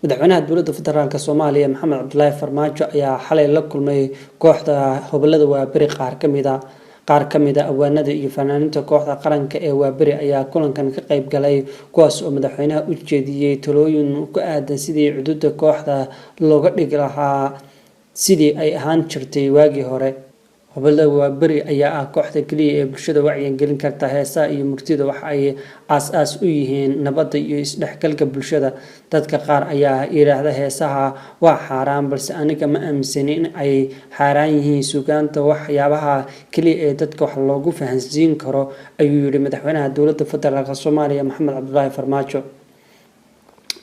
madaxweynaha dowladda federaalka Soomaaliya Maxamed Cabdullaahi Farmaajo ayaa xalay la kulmay kooxda gobolada Waaberi qaar kamid ah awaanada iyo fanaaniinta kooxda qaranka ee Waaberi ayaa kulankan ka qayb galay kuwaas oo madaxweynaha u jeediyay talooyin ku aadan sidii xuduudda kooxda looga dhigi lahaa sidii ay ahaan jirtay waagii hore. gobolada Waaberi ayaa ah kooxda kaliya ee bulshada wacyigelin karta heesaha iyo murtida waxa ay aas u yihiin nabadda iyo isdhexgalka bulshada. dadka qaar ayaa yiraahda heesaha waa xaraan balse aniga ma aaminsani in ay xaraan yihiin. suugaanta waxyaabaha kaliya ee dadka wax loogu fahansiin karo ayuu yiri madaxweynaha dowladda federaalka Soomaaliya Maxamed Cabdullaahi Farmaajo.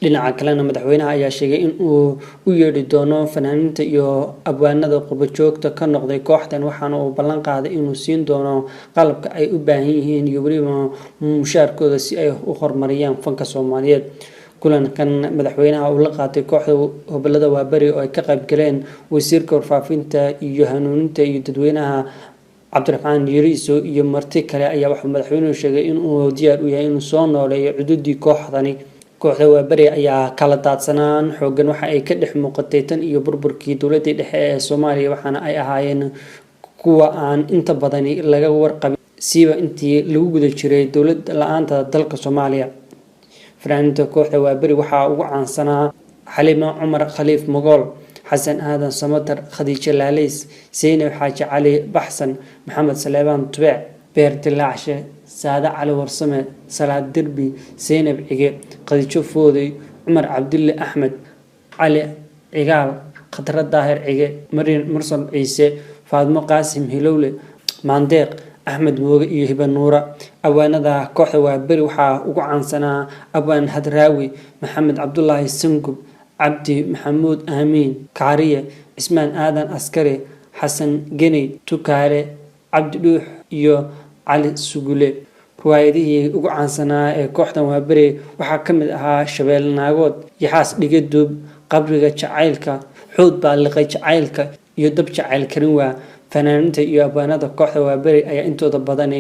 dhinaca kalena madaxweynaha ayaa sheegay in uu u yeedhi doono fanaaniinta iyo abwaanada qurbo joogta ka noqday kooxdan waxaana uu ballan qaaday inuu siin doono qalabka ay u baahan yihiin iyo weliba mushaarkooda si ay u horumariyaan fanka Soomaaliyeed. kulankan madaxweynaha uu la qaatay kooxda gobolada Waaberi oo ay ka qayb galeen wasiirka warfaafinta iyo hanuuninta iyo dadweynaha Cabdiraxmaan Yariiso iyo marti kale ayaa waxa madaxweynuhu sheegay in uu diyaar u yahay inuu soo nooleeyo xuduudii kooxdani. kooxda Waaberi ayaa kala daadsanaan xoogan waxa ay ka dhex muuqatay tan iyo burburkii dowladda dhexe ee Soomaaliya waxaana ay ahaayeen kuwa aan inta badan laga warqabin siiba intii lagu guda jiray dowlad la'aanta dalka Soomaaliya. fanaaniinta kooxda Waaberi waxaa ugu caansanaa Xalimo Cumar Khaliif Mogool, Xasan Aadan Samatar, Khadiija Laalays, Zeynab Xaaji Cali Baxsan, Maxamed Saleebaan Tubeec, Beer Dilaacshe, Saada Cali Warsame, Salaad Derbi, Zeynab Cige, Khadiijo Fooday, Cumar Cabdulle Axmed, Cali Cigaal, Khadra Daahir Cige, Mariin Mursal Ciise, Faadmo Qaasim Hilowle, Maandeeq Axmed Mooge iyo Hiba Nuura. awaanada kooxda Waaberi waxaa ugu caansanaa abwaan Hadraawi, Maxamed Cabdullaahi Sangub, Cabdi Maxamuud Aamiin Kaariye, Cismaan Aadan Askari, Xasan Geney Tukaale, Cabdi Dhuux iyo Cali Sugule. riwaayadihii ugu caansanaa ee kooxdan Waaberi waxaa ka mid ahaa Shabeel Naagood, Yaxaas Dhige Duub, Qabriga Jacaylka, Xuud Baa Liqay Jacaylka iyo Dab Jacayl Karin waa. fanaaniinta iyo abwaanada kooxda Waaberi ayaa intooda badan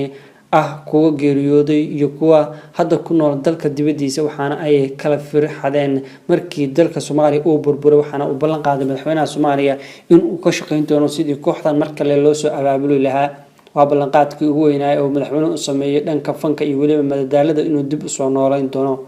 ah kuwa geeriyooday iyo kuwa hadda ku nool dalka dibadiisa waxaana ay kala firxadeen markii dalka Soomaaliya uu burburay waxaana uu ballan qaaday madaxweynaha Soomaaliya in uu ka shaqeyn doono sidii kooxdan mar kale loo soo abaabuli lahaa. waa ballanqaadkii ugu weynaa oo madaxweynuhu u sameeyay dhanka fanka iyo weliba madadaalada inuu dib u soo nooleyn doono.